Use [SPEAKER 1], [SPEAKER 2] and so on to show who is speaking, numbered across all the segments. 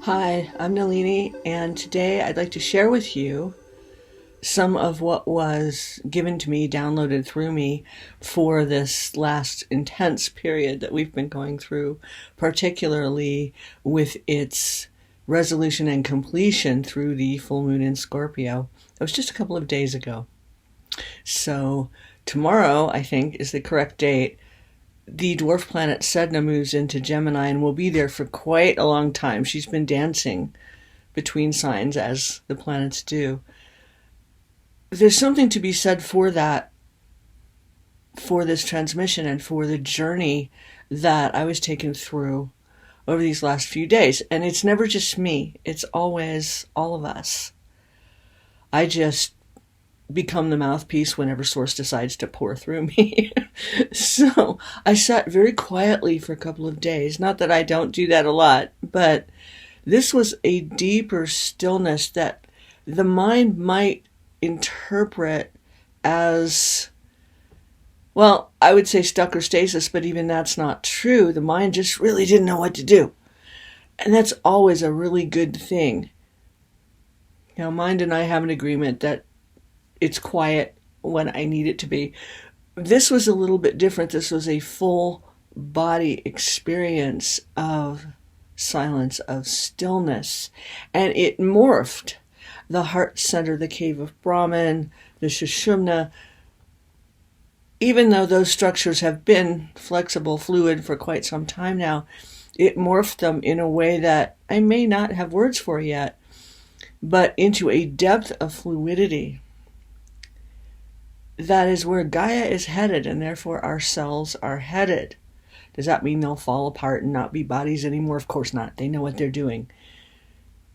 [SPEAKER 1] Hi, I'm Nalini, and today I'd like to share with you some of what was given to me, downloaded through me for this last intense period that we've been going through, particularly with its resolution and completion through the full moon in Scorpio. It was just a couple of days ago. So tomorrow, I think, is the correct date. The dwarf planet Sedna moves into Gemini and will be there for quite a long time. She's been dancing between signs as the planets do. There's something to be said for that, for this transmission and for the journey that I was taken through over these last few days. And it's never just me. It's always all of us. I just become the mouthpiece whenever Source decides to pour through me. So I sat very quietly for a couple of days. Not that I don't do that a lot, but this was a deeper stillness that the mind might interpret as, well, I would say stuck or stasis, but even that's not true. The mind just really didn't know what to do. And that's always a really good thing. You know, mind and I have an agreement that it's quiet when I need it to be. This was a little bit different. This was a full body experience of silence, of stillness. And it morphed the heart center, the cave of Brahman, the Sushumna. Even though those structures have been flexible, fluid for quite some time now, it morphed them in a way that I may not have words for yet, but into a depth of fluidity. That is where Gaia is headed, and therefore our cells are headed. Does that mean they'll fall apart and not be bodies anymore? Of course not. They know what they're doing.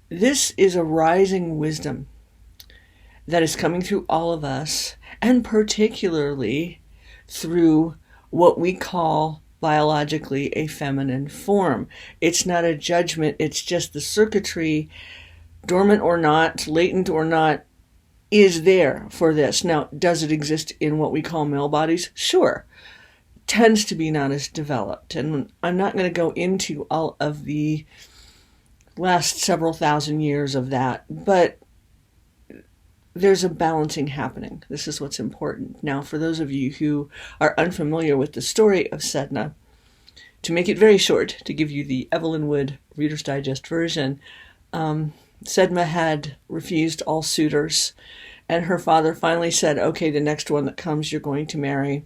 [SPEAKER 1] This is a rising wisdom that is coming through all of us, and particularly through what we call biologically a feminine form. It's not a judgment. It's just the circuitry, dormant or not, latent or not, is there for this. Now, does it exist in what we call male bodies? Sure. Tends to be not as developed. And I'm not going to go into all of the last several thousand years of that, but there's a balancing happening. This is what's important. Now, for those of you who are unfamiliar with the story of Sedna, to make it very short, to give you the Evelyn Wood Reader's Digest version, Sedna had refused all suitors, and her father finally said, okay, the next one that comes you're going to marry.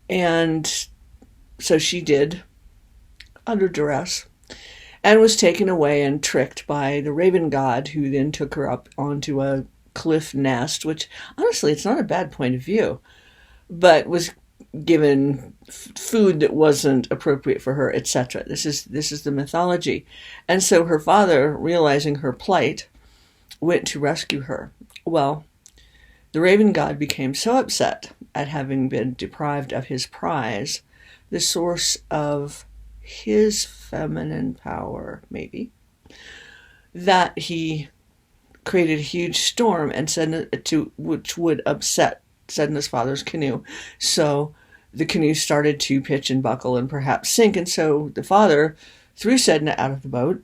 [SPEAKER 1] And so she did, under duress, and was taken away and tricked by the raven god, who then took her up onto a cliff nest, which honestly, it's not a bad point of view, but was given food that wasn't appropriate for her, etc. This is the mythology. And so her father, realizing her plight, went to rescue her. Well, the raven god became so upset at having been deprived of his prize, the source of his feminine power, maybe, that he created a huge storm and which would upset Sedna's father's canoe. So the canoe started to pitch and buckle and perhaps sink. And so the father threw Sedna out of the boat,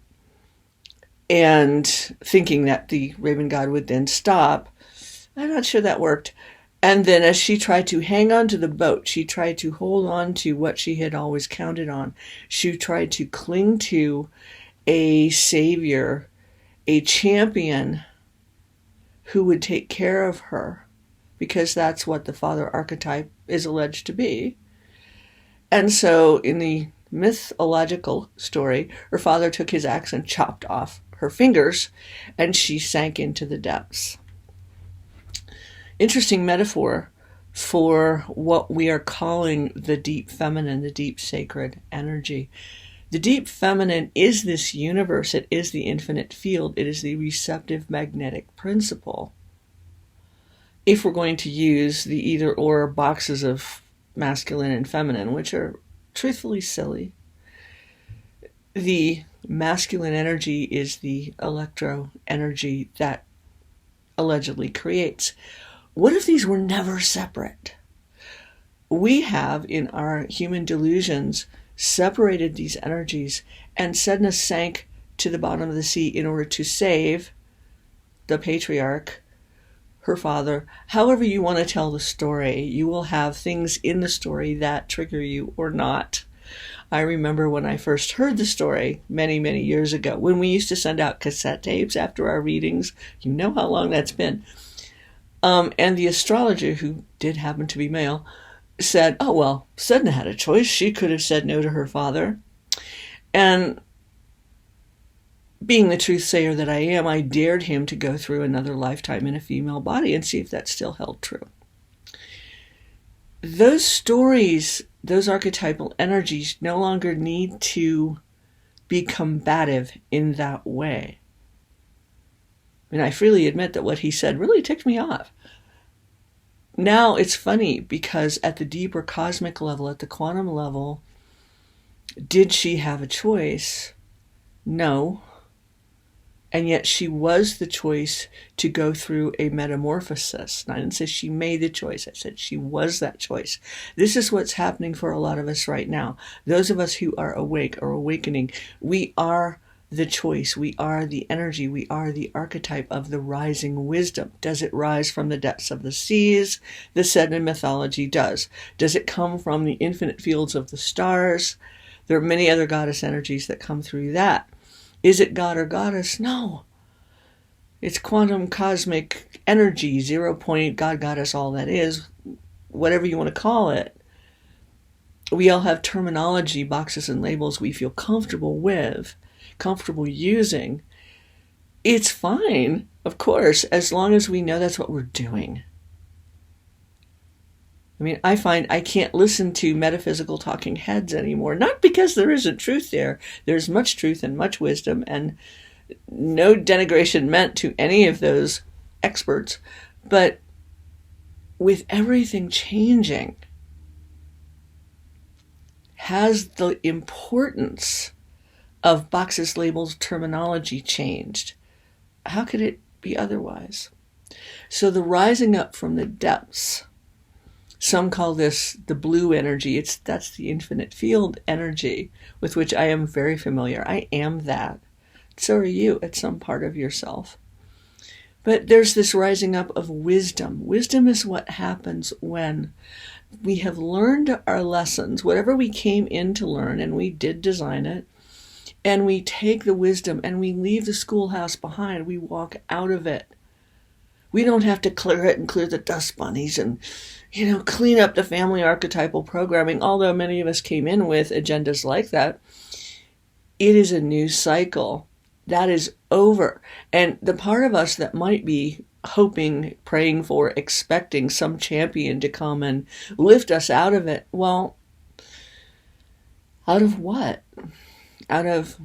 [SPEAKER 1] and thinking that the raven god would then stop. I'm not sure that worked. And then as she tried to hang on to the boat, she tried to hold on to what she had always counted on. She tried to cling to a savior, a champion who would take care of her, because that's what the father archetype is alleged to be. And so in the mythological story, her father took his axe and chopped off her fingers, and she sank into the depths. Interesting metaphor for what we are calling the deep feminine, the deep sacred energy. The deep feminine is this universe. It is the infinite field. It is the receptive magnetic principle. If we're going to use the either or boxes of masculine and feminine, which are truthfully silly, the masculine energy is the electro energy that allegedly creates. What if these were never separate? We have, in our human delusions, separated these energies, and Sedna sank to the bottom of the sea in order to save the patriarch, her father. However you want to tell the story, you will have things in the story that trigger you or not. I remember when I first heard the story many, many years ago, when we used to send out cassette tapes after our readings. You know how long that's been. And the astrologer, who did happen to be male, said, oh, well, Sedna had a choice. She could have said no to her father. And being the truth-sayer that I am, I dared him to go through another lifetime in a female body and see if that still held true. Those stories, those archetypal energies no longer need to be combative in that way. I mean, I freely admit that what he said really ticked me off. Now it's funny because at the deeper cosmic level, at the quantum level, did she have a choice? No. And yet she was the choice to go through a metamorphosis. And I didn't say she made the choice. I said she was that choice. This is what's happening for a lot of us right now. Those of us who are awake or awakening, we are the choice. We are the energy. We are the archetype of the rising wisdom. Does it rise from the depths of the seas? The Sedna mythology does. Does it come from the infinite fields of the stars? There are many other goddess energies that come through that. Is it God or goddess? No. It's quantum cosmic energy, 0 point, God, goddess, all that is, whatever you want to call it. We all have terminology, boxes and labels we feel comfortable with, comfortable using. It's fine, of course, as long as we know that's what we're doing. I mean, I find I can't listen to metaphysical talking heads anymore, not because there isn't truth there. There's much truth and much wisdom, and no denigration meant to any of those experts. But with everything changing, has the importance of boxes, labels, terminology changed? How could it be otherwise? So the rising up from the depths, some call this the blue energy. That's the infinite field energy with which I am very familiar. I am that. So are you at some part of yourself. But there's this rising up of wisdom. Wisdom is what happens when we have learned our lessons, whatever we came in to learn, and we did design it, and we take the wisdom and we leave the schoolhouse behind. We walk out of it. We don't have to clear it and clear the dust bunnies and, clean up the family archetypal programming, although many of us came in with agendas like that. It is a new cycle. That is over. And the part of us that might be hoping, praying for, expecting some champion to come and lift us out of it, well, out of what? Out of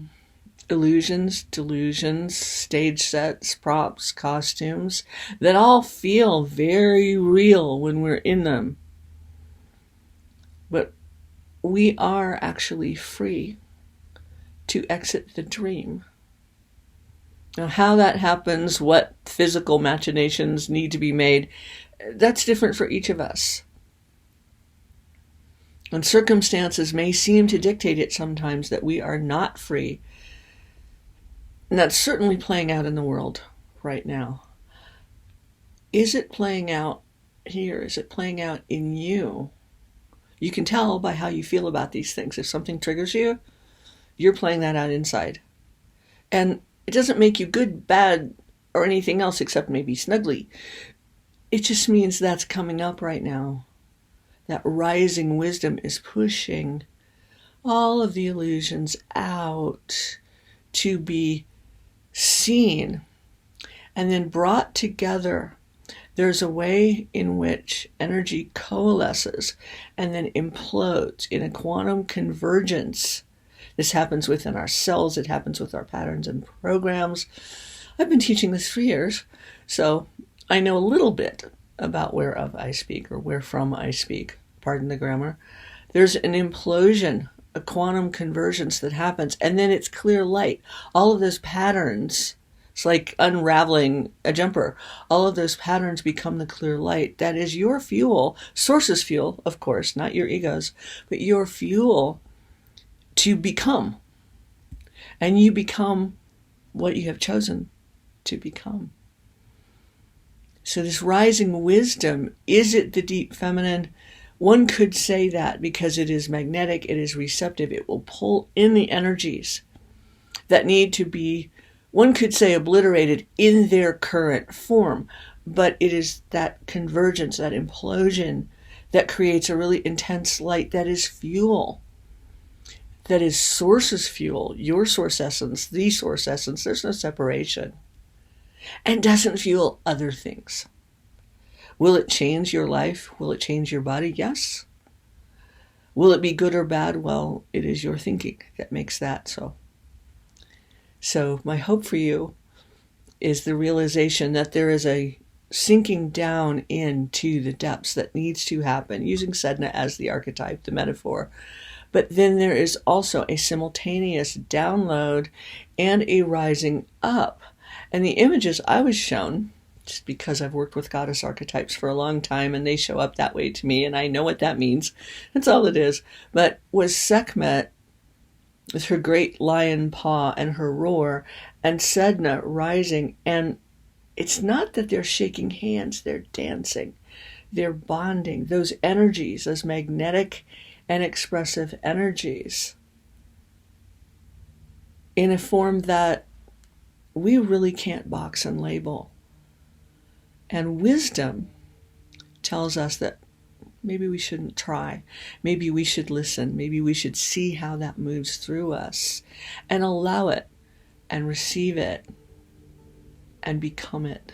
[SPEAKER 1] illusions, delusions, stage sets, props, costumes that all feel very real when we're in them. But we are actually free to exit the dream. Now, how that happens, what physical machinations need to be made, that's different for each of us. And circumstances may seem to dictate it sometimes that we are not free. And that's certainly playing out in the world right now. Is it playing out here? Is it playing out in you? You can tell by how you feel about these things. If something triggers you, you're playing that out inside. And it doesn't make you good, bad, or anything else except maybe snuggly. It just means that's coming up right now. That rising wisdom is pushing all of the illusions out to be seen and then brought together. There's a way in which energy coalesces and then implodes in a quantum convergence. This happens within our cells. It happens with our patterns and programs. I've been teaching this for years, so I know a little bit about whereof I speak, or wherefrom I speak. Pardon the grammar. There's an implosion, a quantum convergence that happens, and then it's clear light. All of those patterns, it's like unraveling a jumper. All of those patterns become the clear light. That is your fuel, source's fuel, of course, not your ego's, but your fuel to become. And you become what you have chosen to become. So this rising wisdom, is it the deep feminine? One could say that because it is magnetic, it is receptive, it will pull in the energies that need to be, one could say, obliterated in their current form. But it is that convergence, that implosion, that creates a really intense light that is fuel, that is source's fuel, your source essence, the source essence. There's no separation. And doesn't fuel other things. Will it change your life? Will it change your body? Yes. Will it be good or bad? Well, it is your thinking that makes that so. So my hope for you is the realization that there is a sinking down into the depths that needs to happen, using Sedna as the archetype, the metaphor. But then there is also a simultaneous download and a rising up. And the images I was shown, just because I've worked with goddess archetypes for a long time and they show up that way to me and I know what that means. That's all it is. But was Sekhmet with her great lion paw and her roar, and Sedna rising. And it's not that they're shaking hands, they're dancing. They're bonding. Those energies, those magnetic and expressive energies, in a form that we really can't box and label. And wisdom tells us that maybe we shouldn't try. Maybe we should listen. Maybe we should see how that moves through us and allow it and receive it and become it.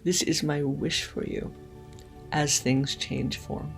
[SPEAKER 1] This is my wish for you as things change form.